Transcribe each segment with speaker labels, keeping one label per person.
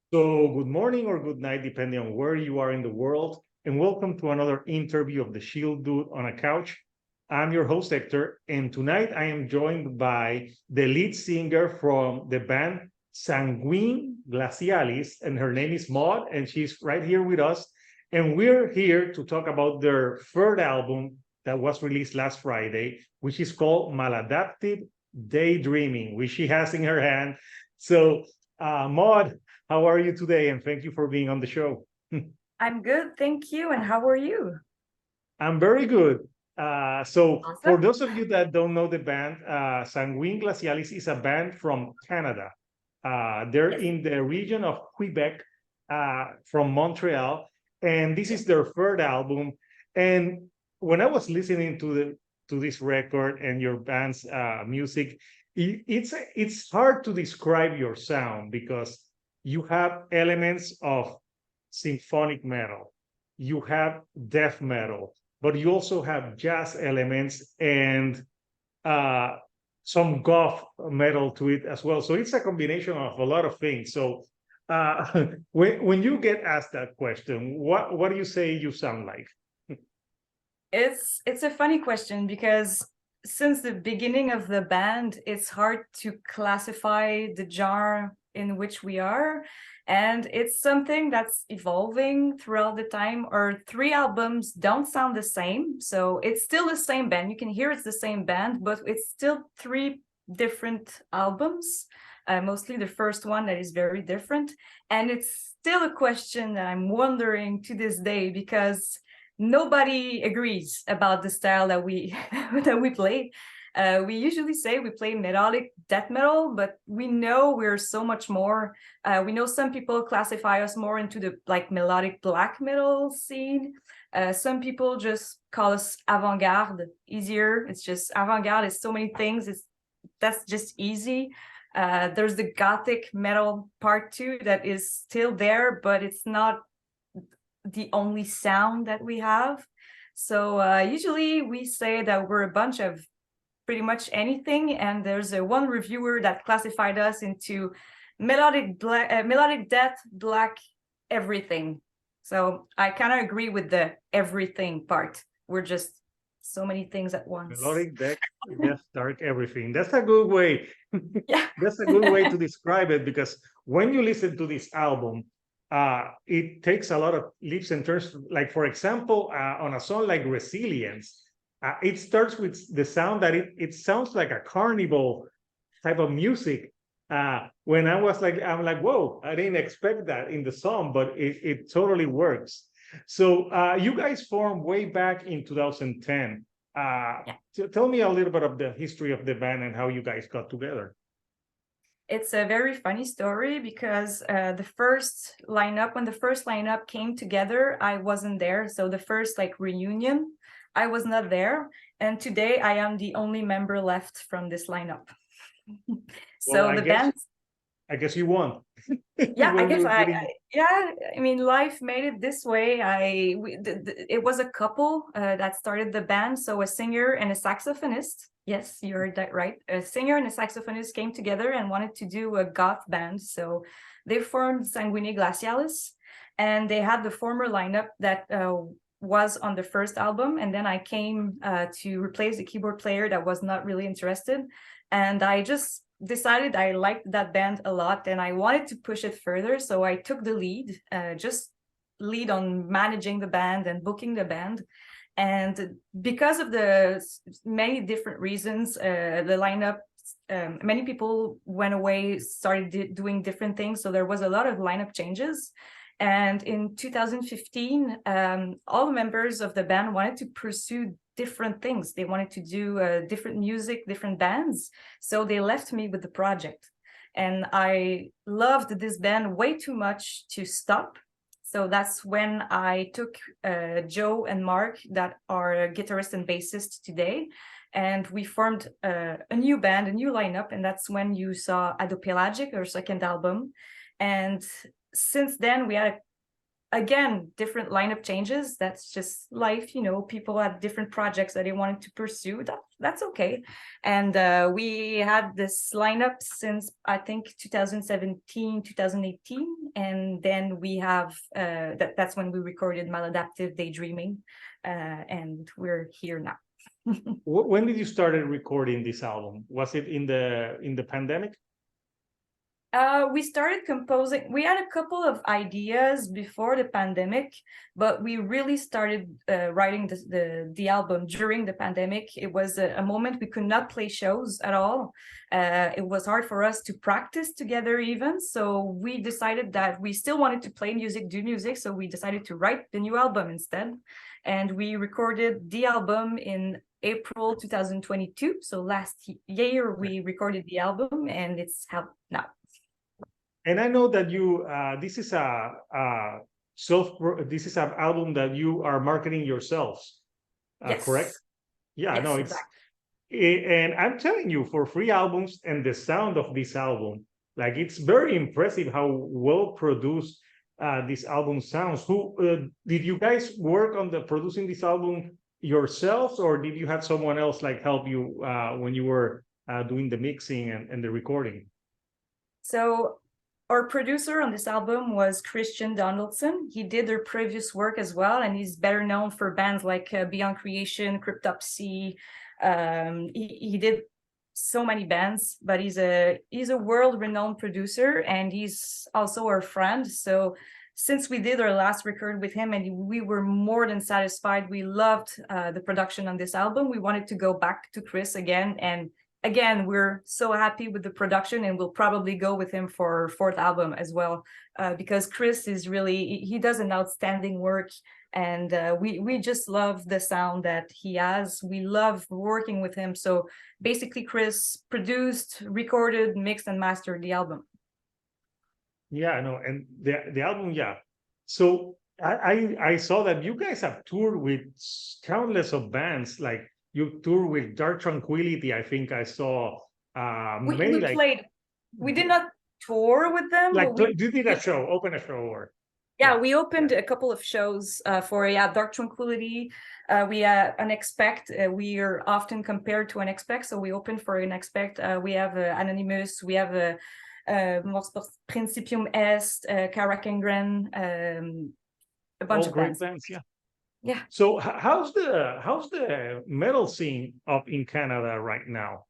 Speaker 1: So, good morning or good night, depending on where you are in the world, and welcome to another interview of the Shield Dude on a Couch. I'm your host, Hector, and tonight I am joined by the lead singer from the band Sanguine Glacialis, and her name is Maude, and she's right here with us. And we're here to talk about their third album that was released last Friday, which is called Maladaptive Daydreaming, which she has in her hand. So, Maude, how are you today? And thank you for being on the show.
Speaker 2: I'm good, thank you. And how are you?
Speaker 1: I'm very good. So, for
Speaker 2: Awesome.
Speaker 1: those of you that don't know the band, Sanguine Glacialis is a band from Canada. They're
Speaker 2: Yes.
Speaker 1: in the region of Quebec, from Montreal, and this is their third album. And when I was listening to this record and your band's music, it's hard to describe your sound because you have elements of symphonic metal, you have death metal, but you also have jazz elements and uh, some goth metal to it as well. So it's a combination of a lot of things. So when you get asked that question, what do you say you sound like?
Speaker 2: It's a funny question because since the beginning of the band, it's hard to classify the genre in which we are. And it's something that's evolving throughout the time. Our three albums don't sound the same. So it's still the same band. You can hear it's the same band, but it's still three different albums. Mostly the first one that is very different. And it's still a question that I'm wondering to this day because nobody agrees about the style that we that we play. We usually say we play melodic death metal, but we know we're so much more. We know some people classify us more into the melodic black metal scene. Some people just call us avant-garde, easier. It's just avant-garde is so many things. That's just easy. There's the gothic metal part too that is still there, but it's not the only sound that we have. So usually we say that we're a bunch of pretty much anything, and there's one reviewer that classified us into melodic death, black, everything. So I kind of agree with the everything part. We're just so many things at once.
Speaker 1: Melodic death, dark, everything. That's a good way.
Speaker 2: Yeah.
Speaker 1: That's a good way to describe it because when you listen to this album, it takes a lot of leaps and turns. Like, for example, on a song like Resilience, it starts with the sound that it sounds like a carnival type of music. When I'm like, whoa, I didn't expect that in the song, but it totally works. So you guys formed way back in 2010.
Speaker 2: Yeah.
Speaker 1: Tell me a little bit of the history of the band and how you guys got together.
Speaker 2: It's a very funny story because when the first lineup came together, I wasn't there. So the first reunion, I was not there. And today I am the only member left from this lineup.
Speaker 1: Well,
Speaker 2: So the band,
Speaker 1: I guess you won.
Speaker 2: yeah, I
Speaker 1: When
Speaker 2: guess
Speaker 1: you were putting...
Speaker 2: I mean, life made it this way. It was a couple that started the band. So a singer and a saxophonist. Yes, you heard that right. A singer and a saxophonist came together and wanted to do a goth band. So they formed Sanguine Glacialis, and they had the former lineup that was on the first album. And then I came to replace the keyboard player that was not really interested. And I just decided I liked that band a lot and I wanted to push it further. So I took the lead, just lead on managing the band and booking the band. And because of the many different reasons, the lineup, many people went away, started doing different things. So there was a lot of lineup changes. And in 2015, all the members of the band wanted to pursue different things. They wanted to do different music, different bands. So they left me with the project. And I loved this band way too much to stop. So that's when I took Joe and Mark, that are guitarist and bassist today, and we formed a new band, a new lineup, and that's when you saw Adopelagic, our second album. And since then, we had again different lineup changes. That's just life, people had different projects that they wanted to pursue. That's okay. And we had this lineup since I think 2017, 2018, and then we have that's when we recorded Maladaptive Daydreaming, and we're here now.
Speaker 1: When did you started recording this album? Was it in the pandemic?
Speaker 2: We started composing. We had a couple of ideas before the pandemic, but we really started writing the album during the pandemic. It was a moment we could not play shows at all. It was hard for us to practice together even. So we decided that we still wanted to play music, do music. So we decided to write the new album instead. And we recorded the album in April 2022. So last year we recorded the album, and it's out now.
Speaker 1: And I know that you this is this is an album that you are marketing yourselves,
Speaker 2: Yes.
Speaker 1: correct? Yeah,
Speaker 2: Yes,
Speaker 1: no, and I'm telling you, for free albums and the sound of this album, like it's very impressive how well produced this album sounds. Who did you guys work on the producing this album yourselves, or did you have someone else like help you when you were doing the mixing and the recording?
Speaker 2: So our producer on this album was Christian Donaldson. He did their previous work as well, and he's better known for bands like Beyond Creation, Cryptopsy. He did so many bands, but he's a world-renowned producer, and he's also our friend. So since we did our last record with him and we were more than satisfied, we loved the production on this album, we wanted to go back to Chris again, and again, we're so happy with the production, and we'll probably go with him for our fourth album as well, because Chris is really, he does an outstanding work, and we just love the sound that he has. We love working with him. So basically, Chris produced, recorded, mixed, and mastered the album.
Speaker 1: Yeah, no, and the album, yeah. So I saw that you guys have toured with countless of bands, like you tour with Dark Tranquillity. I think I saw
Speaker 2: We played. We did not tour with them.
Speaker 1: Like
Speaker 2: but
Speaker 1: you did a show, open a show, or
Speaker 2: yeah, we opened a couple of shows for Dark Tranquillity. We Unexpect. We are often compared to Unexpect, so we opened for Unexpect. We have Anonymous. We have Principium Est, Karakengren, a bunch of
Speaker 1: great
Speaker 2: bands.
Speaker 1: Yeah.
Speaker 2: Yeah.
Speaker 1: So how's the metal scene up in Canada right now?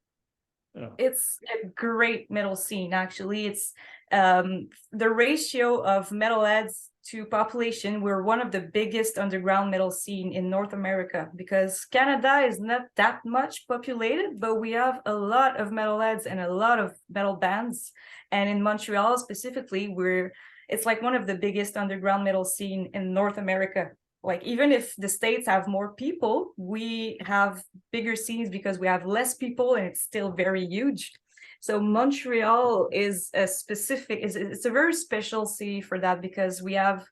Speaker 2: It's a great metal scene, actually. It's the ratio of metalheads to population. We're one of the biggest underground metal scene in North America, because Canada is not that much populated, but we have a lot of metalheads and a lot of metal bands. And in Montreal specifically, it's like one of the biggest underground metal scene in North America. Like, even if the States have more people, we have bigger scenes because we have less people, and it's still very huge. So Montreal is it's a very special city for that, because we have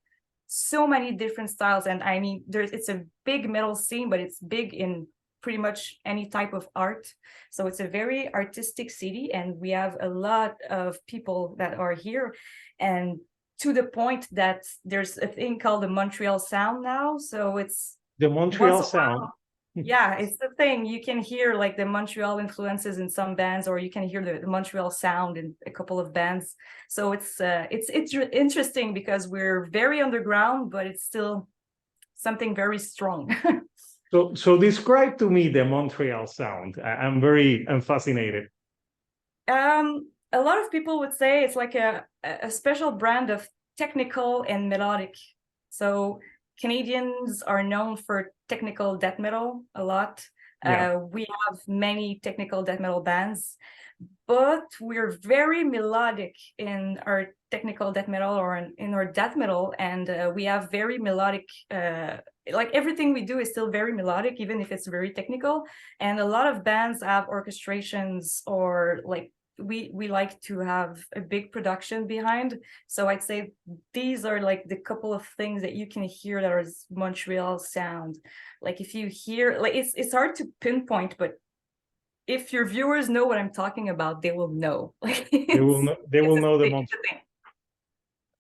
Speaker 2: so many different styles. And I mean, it's a big metal scene, but it's big in pretty much any type of art. So it's a very artistic city, and we have a lot of people that are here. And to the point that there's a thing called the Montreal Sound now. So it's
Speaker 1: the Montreal Sound.
Speaker 2: Yeah, it's the thing. You can hear like the Montreal influences in some bands, or you can hear the Montreal sound in a couple of bands. So it's interesting, because we're very underground, but it's still something very strong.
Speaker 1: So describe to me the Montreal Sound. I'm fascinated.
Speaker 2: A lot of people would say it's like a special brand of technical and melodic. So Canadians are known for technical death metal a lot. Yeah. We have many technical death metal bands, but we're very melodic in our technical death metal, or in our death metal, and we have very melodic, like everything we do is still very melodic, even if it's very technical. And a lot of bands have orchestrations, or like we like to have a big production behind. So I'd say these are like the couple of things that you can hear that is Montreal sound. Like, if you hear, like, it's hard to pinpoint, but if your viewers know what I'm talking about, they will know. Like,
Speaker 1: they will know the Montreal.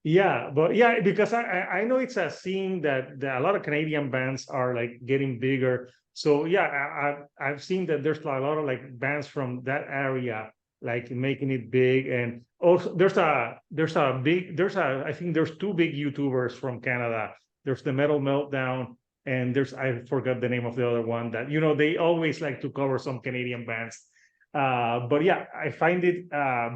Speaker 1: Yeah, but yeah, because I know it's a scene that a lot of Canadian bands are like getting bigger. So yeah, I've seen that there's a lot of like bands from that area like making it big. And also I think there's two big YouTubers from Canada. There's the Metal Meltdown, and I forgot the name of the other one that, they always like to cover some Canadian bands. But yeah, I find it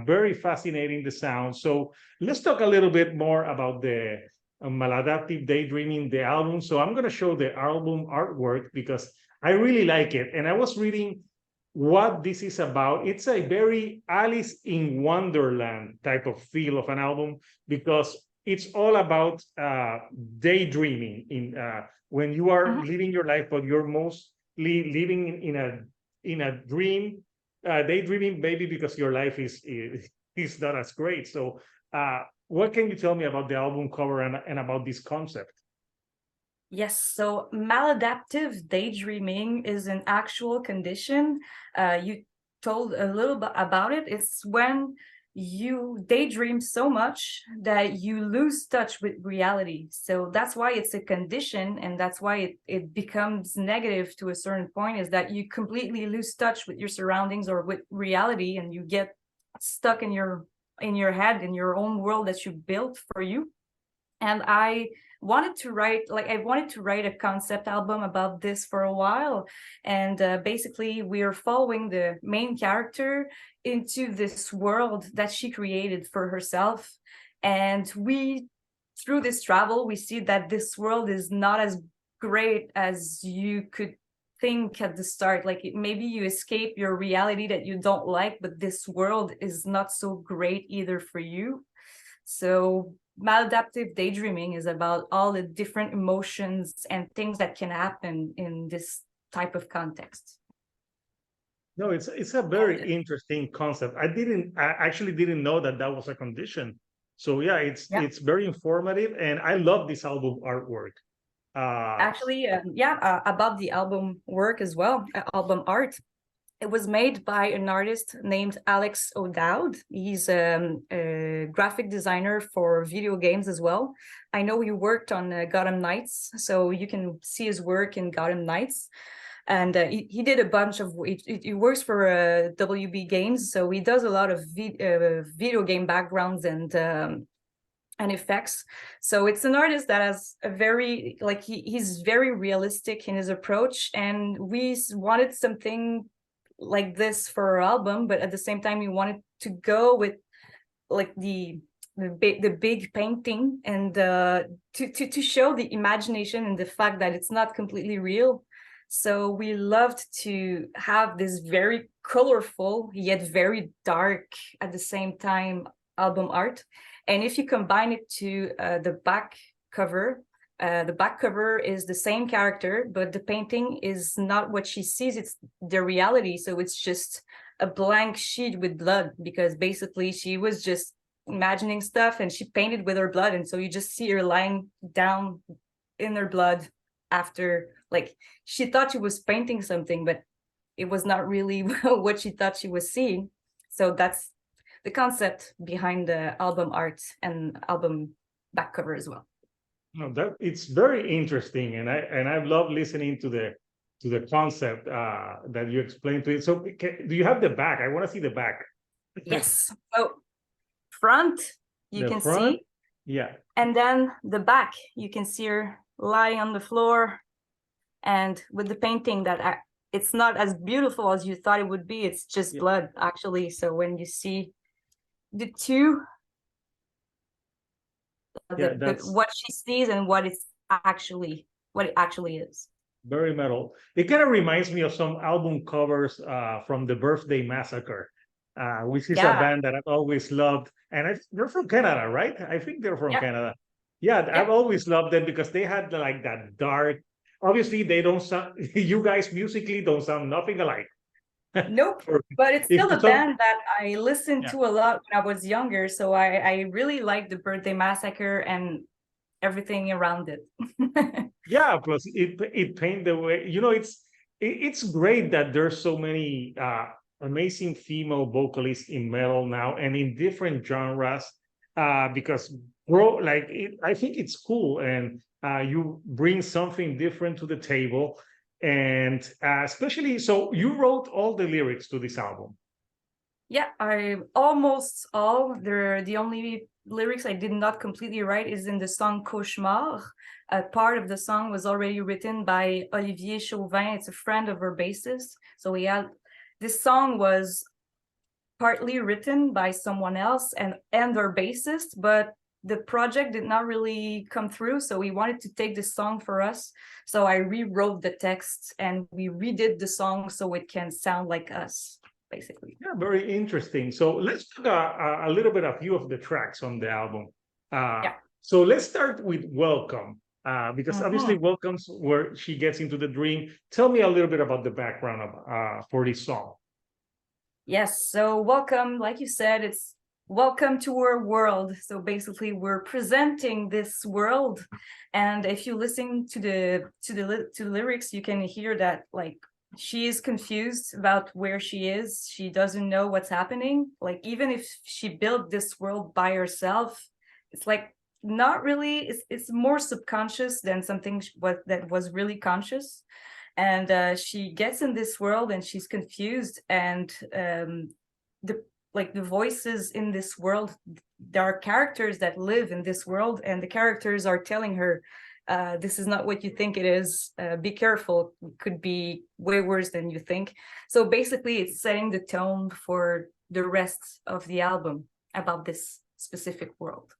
Speaker 1: very fascinating, the sound. So let's talk a little bit more about the Maladaptive Daydreaming, the album. So I'm going to show the album artwork because I really like it. And I was reading what this is about. It's a very Alice in Wonderland type of feel of an album, because it's all about daydreaming when you are living your life, but you're mostly living in a dream, daydreaming, maybe because your life is not as great. So what can you tell me about the album cover and about this concept?
Speaker 2: Yes, so maladaptive daydreaming is an actual condition. You told a little bit about it. It's when you daydream so much that you lose touch with reality. So that's why it's a condition, and that's why it becomes negative to a certain point, is that you completely lose touch with your surroundings or with reality, and you get stuck in your head, in your own world that you built for you. And I wanted to write a concept album about this for a while. And basically we are following the main character into this world that she created for herself. And through this travel, we see that this world is not as great as you could think at the start. Like maybe you escape your reality that you don't like, but this world is not so great either for you. So maladaptive daydreaming is about all the different emotions and things that can happen in this type of context.
Speaker 1: No, it's a very interesting concept. I actually didn't know that was a condition. So yeah, it's very informative, and I love this album artwork.
Speaker 2: Actually, about the album work as well, album art. It was made by an artist named Alex O'Dowd. He's a graphic designer for video games as well. I know he worked on Gotham Knights, so you can see his work in Gotham Knights. And he did a bunch of, he works for WB Games, so he does a lot of video game backgrounds and effects. So it's an artist that has a very, he's very realistic in his approach, and we wanted something like this for our album, but at the same time we wanted to go with like the big painting, and to show the imagination and the fact that it's not completely real. So we loved to have this very colorful yet very dark at the same time album art. And if you combine it to the back cover is the same character, but the painting is not what she sees, it's the reality. So it's just a blank sheet with blood, because basically she was just imagining stuff and she painted with her blood, and so you just see her lying down in her blood after, like, she thought she was painting something, but it was not really what she thought she was seeing. So that's the concept behind the album art and album back cover as well.
Speaker 1: No, that it's very interesting, and I love listening to the concept that you explained to it. So do you have the back? I want to see the back.
Speaker 2: Yes. So front, you can see.
Speaker 1: Yeah.
Speaker 2: And then the back, you can see her lying on the floor, and with the painting that it's not as beautiful as you thought it would be. It's just blood, actually. So when you see the two, what she sees and what it actually is.
Speaker 1: Very metal. It kind of reminds me of some album covers from the Birthday Massacre, which is a band that I've always loved. And they're from Canada, right? I think they're from Canada. Yeah, I've always loved them because they had like that dark. Obviously, they don't sound. You guys musically don't sound nothing alike.
Speaker 2: Nope, but it's still a band that I listened to a lot when I was younger. So I really like the Birthday Massacre and everything around it.
Speaker 1: Yeah, plus it painted the way, it's great that there's so many amazing female vocalists in metal now and in different genres, because I think it's cool, and you bring something different to the table. And especially, so you wrote all the lyrics to this album?
Speaker 2: Yeah, I almost all. The only lyrics I did not completely write is in the song Cauchemar. A part of the song was already written by Olivier Chauvin. It's a friend of our bassist. So we had this song was partly written by someone else and our bassist, but the project did not really come through. So we wanted to take this song for us. So I rewrote the text and we redid the song so it can sound like us, basically.
Speaker 1: Yeah, very interesting. So let's talk a little bit a few of the tracks on the album.
Speaker 2: Yeah.
Speaker 1: So let's start with Welcome, because obviously
Speaker 2: Mhm.
Speaker 1: Welcome's where she gets into the dream. Tell me a little bit about the background of for this song.
Speaker 2: Yes, so welcome, like you said, it's welcome to our world. So basically we're presenting this world. And if you listen to the lyrics, you can hear that like she is confused about where she is. She doesn't know what's happening. Like even if she built this world by herself, it's like not really, it's more subconscious than something that was really conscious. And she gets in this world and she's confused, and the voices in this world, there are characters that live in this world, and the characters are telling her, this is not what you think it is, be careful, it could be way worse than you think. So basically it's setting the tone for the rest of the album about this specific world.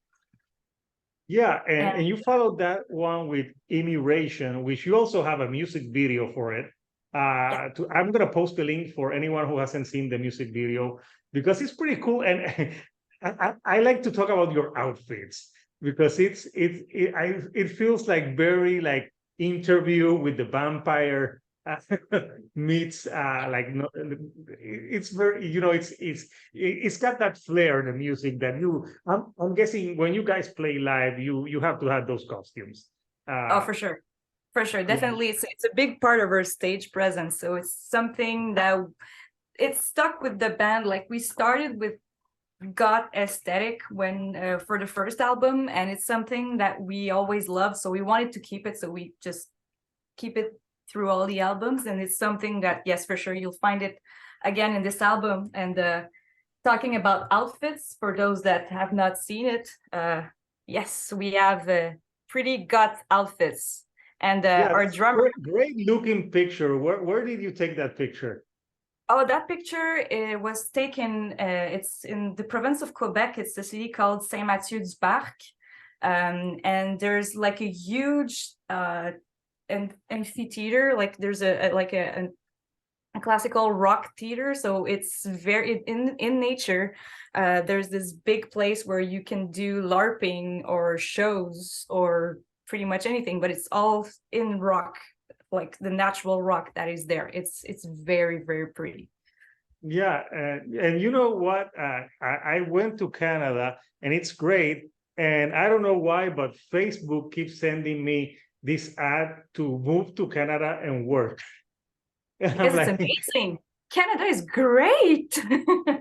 Speaker 1: Yeah, and,
Speaker 2: And
Speaker 1: and you followed that one with Immigration, which you also have a music video for it.
Speaker 2: yeah,
Speaker 1: I'm gonna post the link for anyone who hasn't seen the music video because it's pretty cool. And I like to talk about your outfits because it feels like very like Interview with the Vampire meets like no, it's very it's got that flair in the music that I'm guessing when you guys play live you have to have those costumes.
Speaker 2: oh,
Speaker 1: uh
Speaker 2: for sure,
Speaker 1: yeah.
Speaker 2: definitely it's a big part of our stage presence, so it's something that it's stuck with the band. Like we started with Goth aesthetic when for the first album, and it's something that we always loved, so we wanted to keep it, so we just keep it through all the albums. And it's something that, yes, for sure, you'll find it again in this album. And talking about outfits, for those that have not seen it, yes, we have pretty Goth outfits. And
Speaker 1: Yeah,
Speaker 2: our
Speaker 1: that's a
Speaker 2: drummer,
Speaker 1: great looking picture. Where did you take that picture?
Speaker 2: oh, that picture was taken, it's in the province of Quebec. It's a city called Saint-Mathieu-du-Parc. And there's like a huge amphitheater, like there's a classical rock theater. So it's very in nature. There's this big place where you can do LARPing or shows or pretty much anything, but it's all in rock, like the natural rock that is there. It's very, very pretty.
Speaker 1: Yeah, and you know what? I went to Canada and it's great. And I don't know why, but Facebook keeps sending me this ad to move to Canada and work. And I'm
Speaker 2: Because it's
Speaker 1: like,
Speaker 2: amazing. Canada is great.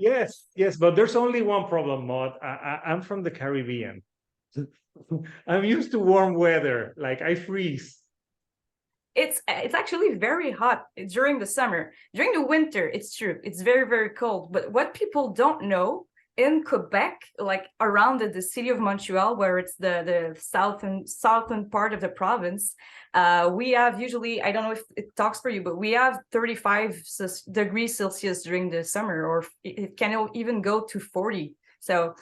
Speaker 1: yes, yes, but there's only one problem, Maud. I'm from the Caribbean. I'm used to warm weather. Like I freeze.
Speaker 2: It's actually very hot during the summer. During the winter, it's true, it's very, very cold. But what people don't know, in Quebec, like around the city of Montreal, where it's the southern part of the province, we have usually, I don't know if it talks for you, but we have 35 degrees Celsius during the summer, or it can even go to 40. So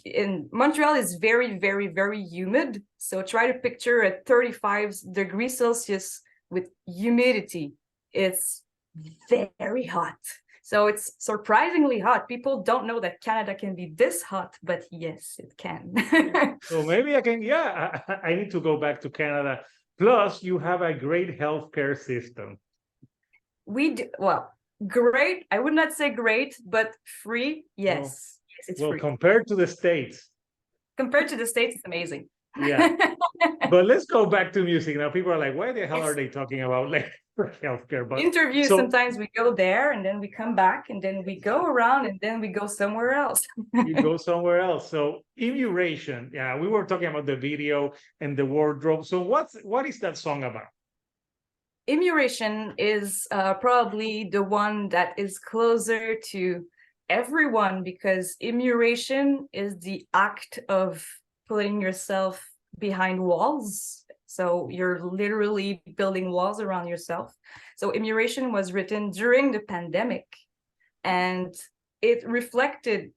Speaker 2: in Montreal is very, very, very humid. So try to picture a 35 degrees Celsius with humidity. It's very hot. So it's surprisingly hot. People don't know that Canada can be this hot, but yes, it can.
Speaker 1: So maybe I can, yeah, I need to go back to Canada. Plus, you have a great healthcare system.
Speaker 2: We do, well, great. I would not say great, but free.
Speaker 1: Well,
Speaker 2: Yes. Yes, it's
Speaker 1: well,
Speaker 2: free.
Speaker 1: compared to the States.
Speaker 2: Compared to the States, it's amazing.
Speaker 1: Yeah. But let's go back to music now. People are like, why the hell are
Speaker 2: Yes.
Speaker 1: they talking about like healthcare? But
Speaker 2: Interviews,
Speaker 1: so
Speaker 2: sometimes we go there and then we come back and then we go around and then we go somewhere else.
Speaker 1: you go somewhere else. So Immigration, yeah, we were talking about the video and the wardrobe. So what is that song about?
Speaker 2: Immigration is probably the one that is closer to everyone, because immuration is the act of putting yourself behind walls. So you're literally building walls around yourself. So immuration was written during the pandemic, and it reflected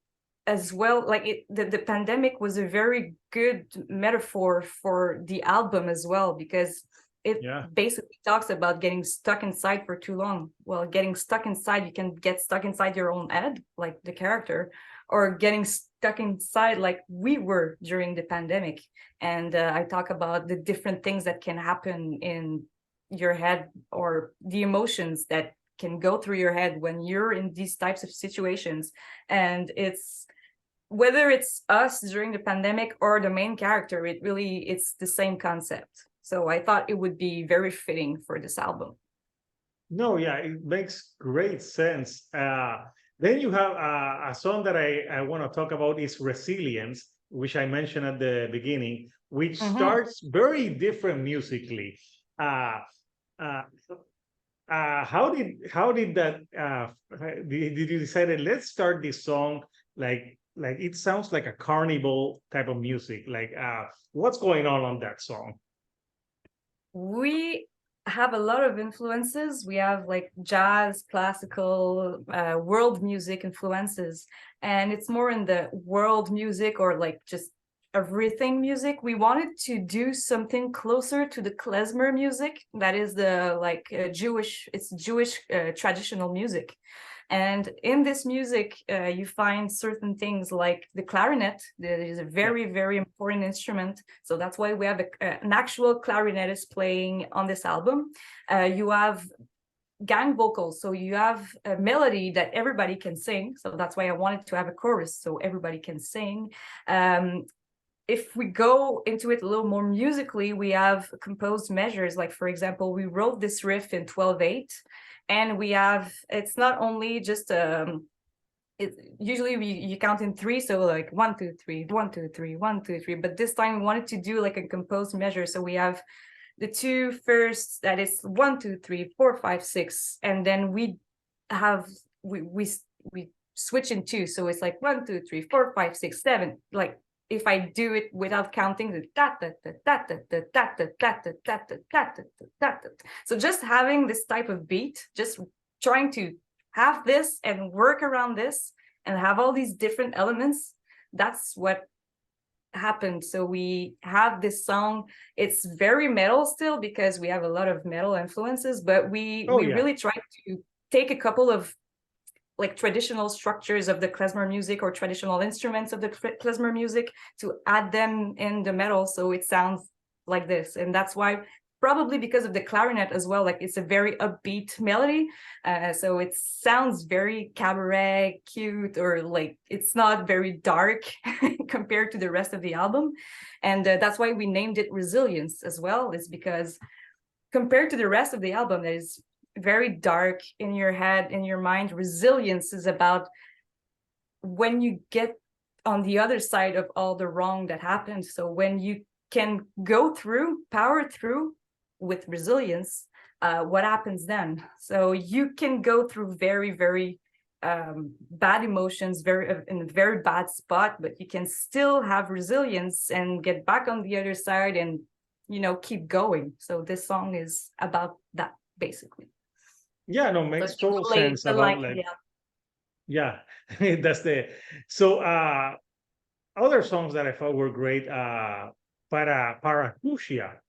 Speaker 2: as well, like the pandemic was a very good metaphor for the album as well, because it basically talks about getting stuck inside for too long. Well, getting stuck inside, you can get stuck inside your own head, like the character, or getting stuck inside like we were during the pandemic. And I talk about the different things that can happen in your head, or the emotions that can go through your head when you're in these types of situations. And it's, whether it's us during the pandemic or the main character, it's the same concept. So I thought it would be very fitting for this album.
Speaker 1: No, yeah, it makes great sense. Then you have a song that I want to talk about is Resilience, which I mentioned at the beginning, which starts very different musically. How did that did you decide let's start this song like it sounds like a carnival type of music, like what's going on that song?
Speaker 2: We have a lot of influences. We have like jazz, classical, world music influences, and it's more in the world music, or like just everything music. We wanted to do something closer to the klezmer music, that is the Jewish traditional music. And in this music, you find certain things like the clarinet. That is a very, very important instrument. So that's why we have an actual clarinetist playing on this album. You have gang vocals, so you have a melody that everybody can sing. So that's why I wanted to have a chorus, so everybody can sing. If we go into it a little more musically, we have composed measures. Like, for example, we wrote this riff in 12/8. And we have, it's not only just usually you count in 3, so like 1 2 3 1 2 3 1 2 3, but this time we wanted to do like a composed measure. So we have the 2 first, that is 1 2 3 4 5 6, and then we switch in 2, so it's like 1 2 3 4 5 6 7. Like, if I do it without counting, so just having this type of beat, just trying to have this and work around this and have all these different elements, that's what happened. So we have this song. It's very metal still, because we have a lot of metal influences, but we really tried to take a couple of like traditional structures of the klezmer music, or traditional instruments of the klezmer music, to add them in the metal, so it sounds like this. And that's why, probably because of the clarinet as well, like it's a very upbeat melody, so it sounds very cabaret cute, or like it's not very dark compared to the rest of the album. And that's why we named it Resilience as well, is because compared to the rest of the album, that is very dark in your head, in your mind, resilience is about when you get on the other side of all the wrong that happened. So when you can power through with resilience, what happens then? So you can go through very, very bad emotions, in a very bad spot, but you can still have resilience and get back on the other side and, keep going. So this song is about that, basically.
Speaker 1: Yeah, no, makes total sense about that's other songs that I thought were great. Paracusia.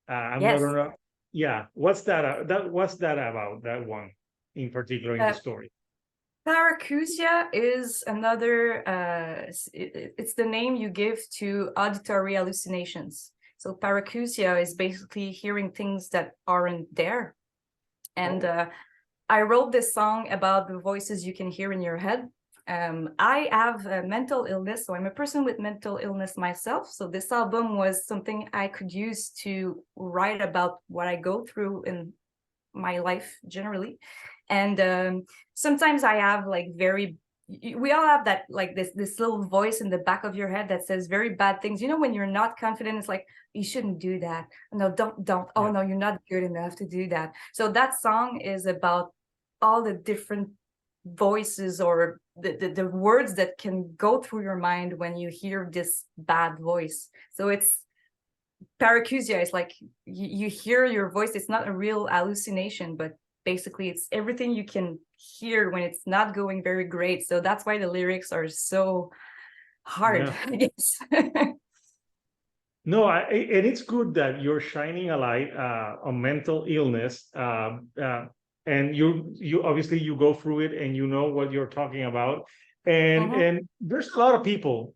Speaker 1: I'm not gonna. Yeah, what's that? What's that about? That one in particular in the story.
Speaker 2: Paracusia is another. It's the name you give to auditory hallucinations. So paracusia is basically hearing things that aren't there. And I wrote this song about the voices you can hear in your head. I have a mental illness, so I'm a person with mental illness myself. So this album was something I could use to write about what I go through in my life generally. And sometimes I have like we all have that, like this little voice in the back of your head that says very bad things. When you're not confident, it's like, you shouldn't do that. No, don't. Oh no, you're not good enough to do that. So that song is about all the different voices, or the words that can go through your mind when you hear this bad voice. So it's paracusia. It's like you hear your voice. It's not a real hallucination, but basically it's everything you can hear when it's not going very great. So that's why the lyrics are so hard,
Speaker 1: Yeah.
Speaker 2: I guess.
Speaker 1: No, and it's good that you're shining a light on mental illness, and you obviously you go through it and you know what you're talking about, and there's a lot of people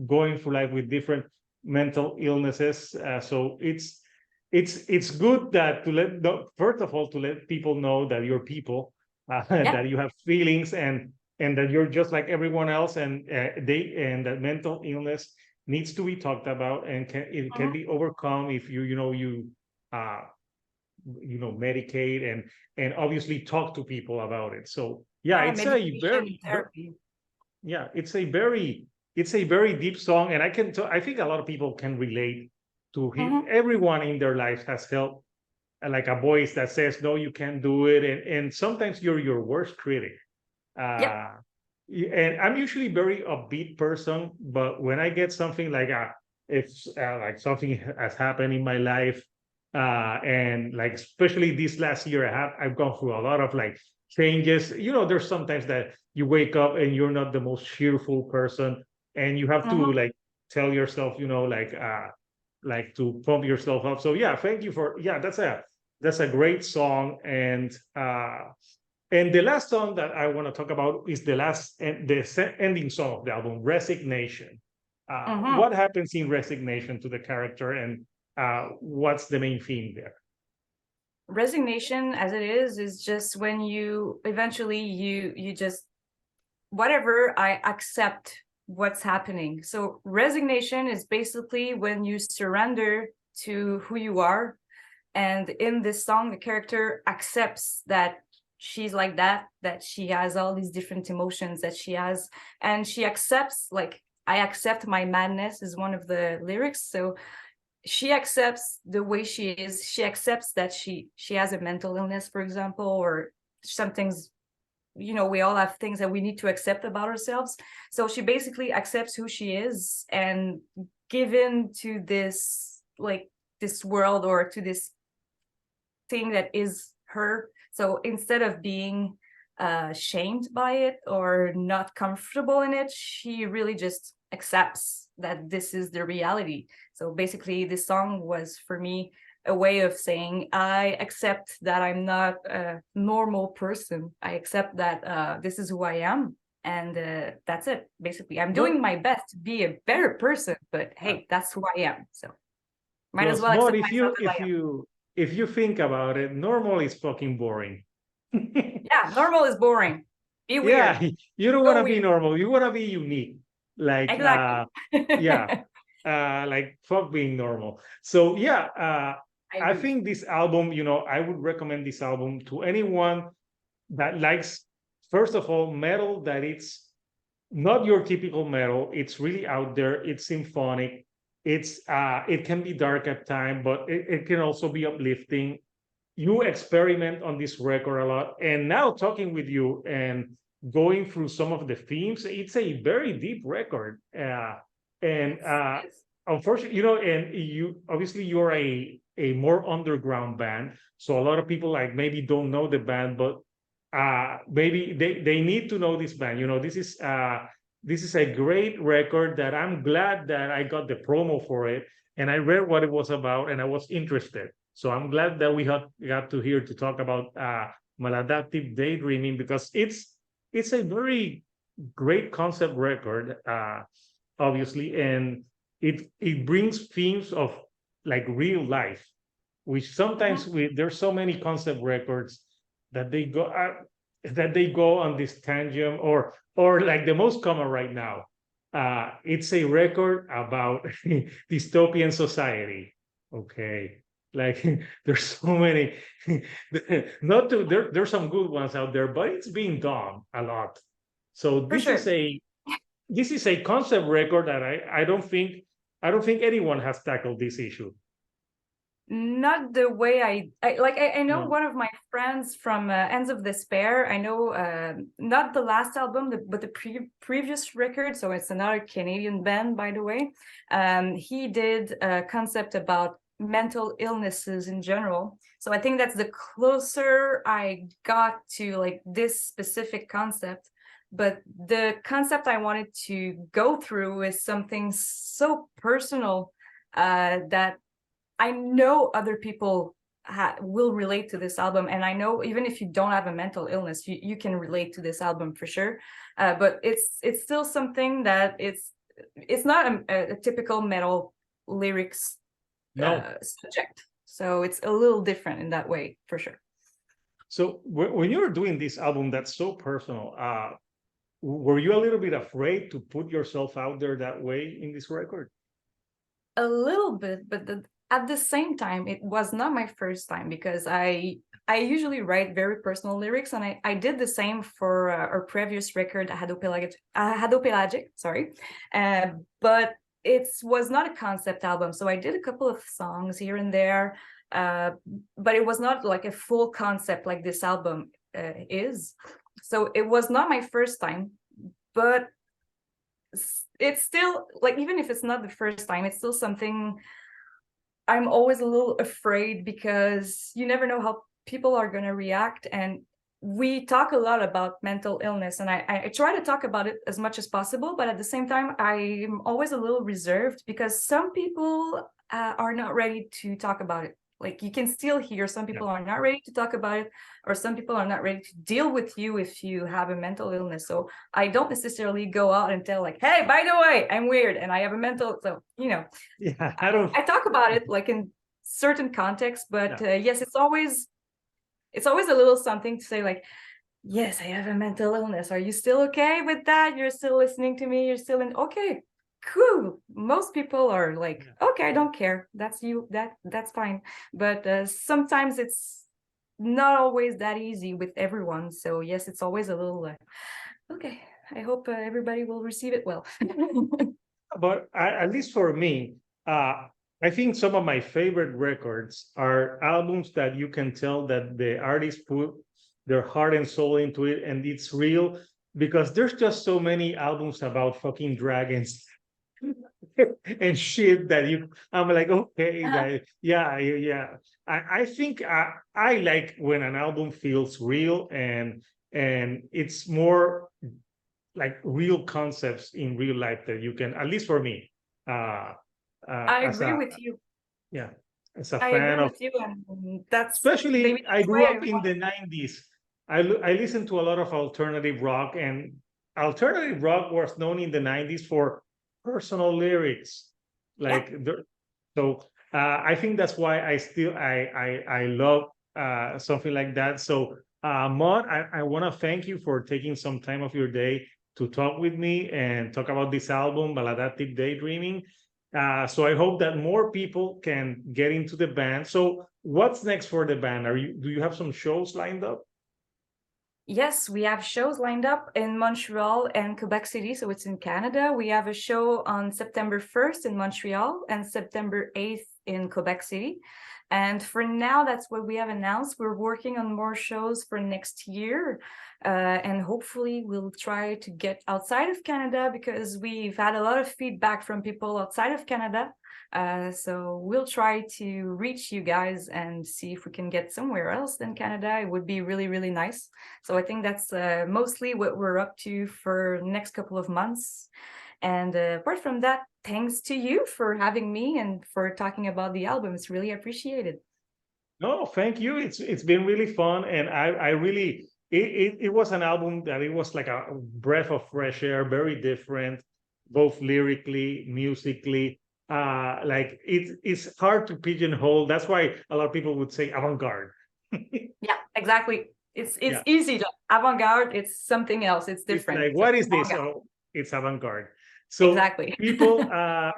Speaker 1: going through life with different mental illnesses, so it's good that to first of all to let people know that you're people,
Speaker 2: Yeah.
Speaker 1: that you have feelings, and that you're just like everyone else, and that mental illness needs to be talked about, and it can be overcome if uh medicate and obviously talk to people about it. So yeah, it's a
Speaker 2: medication, therapy.
Speaker 1: yeah, it's a very deep song, and I think a lot of people can relate to him. Everyone in their lives has felt like a voice that says no, you can't do it, and sometimes you're your worst critic.
Speaker 2: Yep.
Speaker 1: And I'm usually very upbeat person, but when I get something like if like something has happened in my life, and like especially this last year, I've gone through a lot of like changes. There's sometimes that you wake up and you're not the most cheerful person, and you have to like tell yourself, like to pump yourself up. So yeah, thank you for that's a great song, and the last song that I want to talk about is the ending song of the album, Resignation. What happens in Resignation to the character, and what's the main theme there?
Speaker 2: Resignation, as it is just when you eventually you just whatever, I accept what's happening. So resignation is basically when you surrender to who you are. And in this song, the character accepts that she's like that she has all these different emotions that she has, and she accepts, like, I accept my madness is one of the lyrics. So she accepts the way she is. She accepts that she has a mental illness, for example, or some things, we all have things that we need to accept about ourselves. So she basically accepts who she is and given to this, like, this world, or to this thing that is her. So instead of being shamed by it or not comfortable in it, she really just accepts that this is the reality. So basically this song was for me a way of saying, I accept that I'm not a normal person. I accept that this is who I am, and that's it. Basically, I'm doing my best to be a better person, but hey, that's who I am. So might as well accept myself as I am.
Speaker 1: If you think about it, normal is fucking boring.
Speaker 2: Yeah, normal is boring. Be weird.
Speaker 1: Yeah, you don't want to be normal. You want to be unique. Like,
Speaker 2: exactly.
Speaker 1: like fuck being normal. So yeah, I think this album, I would recommend this album to anyone that likes, first of all, metal, that it's not your typical metal. It's really out there. It's symphonic. It can be dark at time, but it can also be uplifting. You experiment on this record a lot, and now talking with you and going through some of the themes, it's a very deep record. And unfortunately, and you obviously you're a more underground band, so a lot of people like maybe don't know the band, but maybe they need to know this band. This is a great record that I'm glad that I got the promo for it, and I read what it was about, and I was interested. So I'm glad that we got to here to talk about Maladaptive Daydreaming, because it's a very great concept record, obviously, and it brings themes of like real life, which sometimes there's so many concept records that they go on this tangent, or like the most common right now. It's a record about dystopian society. Okay. Like there's so many, there's some good ones out there, but it's being done a lot. So this is a concept record that I don't think anyone has tackled this issue.
Speaker 2: Not the way I know
Speaker 1: No.
Speaker 2: one of my friends from Ends of Despair. I know not the last album, but the previous record. So it's another Canadian band, by the way. He did a concept about mental illnesses in general. So I think that's the closer I got to like this specific concept. But the concept I wanted to go through is something so personal that I know other people will relate to this album, and I know even if you don't have a mental illness, you can relate to this album for sure. But it's still something that it's not a typical metal lyrics
Speaker 1: No.
Speaker 2: subject, so it's a little different in that way for sure.
Speaker 1: So when you're doing this album that's so personal, were you a little bit afraid to put yourself out there that way in this record?
Speaker 2: A little bit, but at the same time, it was not my first time, because I usually write very personal lyrics, and I did the same for our previous record, Hadopelagic, sorry, but it was not a concept album, so I did a couple of songs here and there, but it was not like a full concept like this album is. So it was not my first time, but it's still like, even if it's not the first time, it's still something I'm always a little afraid, because you never know how people are going to react. And we talk a lot about mental illness, and I try to talk about it as much as possible, but at the same time I'm always a little reserved, because some people are not ready to talk about it. Like, you can still hear some people are not ready to talk about it, or some people are not ready to deal with you if you have a mental illness. So I don't necessarily go out and tell like, hey, by the way, I'm weird and I have a mental, so
Speaker 1: Yeah,
Speaker 2: I talk about it like in certain contexts, but yes, it's always a little something to say like, yes, I have a mental illness. Are you still okay with that? You're still listening to me? You're still in? Okay, cool. Most people are like, okay, I don't care. That's you. That's fine. But sometimes it's not always that easy with everyone. So yes, it's always a little okay. I hope everybody will receive it well.
Speaker 1: But at least for me, I think some of my favorite records are albums that you can tell that the artist put their heart and soul into it, and it's real, because there's just so many albums about fucking dragons and shit that I'm like, okay, yeah. I think I like when an album feels real, and it's more like real concepts in real life that you can, at least for me,
Speaker 2: I
Speaker 1: as
Speaker 2: agree
Speaker 1: a,
Speaker 2: with you.
Speaker 1: yeah, as a
Speaker 2: I
Speaker 1: fan
Speaker 2: agree
Speaker 1: of,
Speaker 2: with you, and that's maybe
Speaker 1: especially I
Speaker 2: that's
Speaker 1: grew
Speaker 2: why
Speaker 1: up in the 90s. I listened to a lot of alternative rock, and alternative rock was known in the 90s for personal lyrics.
Speaker 2: yeah.
Speaker 1: Like, so I think that's why I love something like that. So Maude, I want to thank you for taking some time of your day to talk with me and talk about this album, Maladaptive Daydreaming. So I hope that more people can get into the band. So what's next for the band? Do you have some shows lined up?
Speaker 2: Yes, we have shows lined up in Montreal and Quebec City, so it's in Canada. We have a show on September 1st in Montreal and September 8th in Quebec City. And for now, that's what we have announced. We're working on more shows for next year. And hopefully we'll try to get outside of Canada, because we've had a lot of feedback from people outside of Canada. So we'll try to reach you guys and see if we can get somewhere else than Canada. It would be really, really nice. So I think that's mostly what we're up to for next couple of months. And apart from that, thanks to you for having me and for talking about the album. It's really appreciated.
Speaker 1: No, thank you. It's been really fun, and I really it was an album that it was like a breath of fresh air, very different, both lyrically, musically. Like it's hard to pigeonhole. That's why a lot of people would say avant-garde.
Speaker 2: Yeah, exactly. It's
Speaker 1: Yeah.
Speaker 2: easy to avant-garde. It's something else. It's
Speaker 1: It's
Speaker 2: different.
Speaker 1: like, what is this? Oh, it's avant-garde. So
Speaker 2: Exactly.
Speaker 1: people,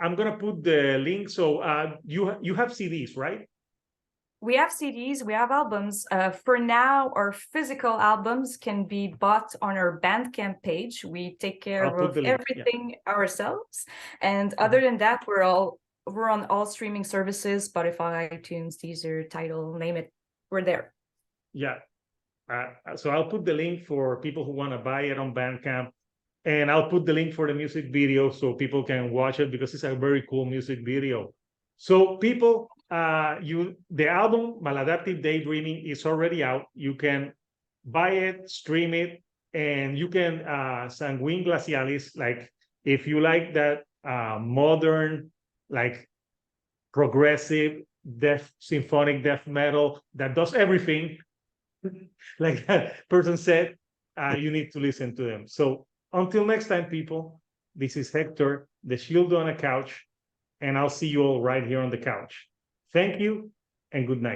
Speaker 1: I'm gonna put the link. So you have CDs, right?
Speaker 2: We have CDs, we have albums. For now, our physical albums can be bought on our Bandcamp page. We take care
Speaker 1: I'll put
Speaker 2: of
Speaker 1: the link. Yeah.
Speaker 2: everything ourselves. And other than that, we're all we're on all streaming services, Spotify, iTunes, Deezer, Tidal, name it. We're there.
Speaker 1: Yeah. So I'll put the link for people who want to buy it on Bandcamp, and I'll put the link for the music video so people can watch it, because it's a very cool music video. So people, the album Maladaptive Daydreaming is already out. You can buy it, stream it, and you can Sanguine Glacialis, like if you like that modern, like progressive symphonic death metal that does everything, like that person said, you need to listen to them. So until next time, people, this is Hector, the shield on a couch, and I'll see you all right here on the couch. Thank you and good night.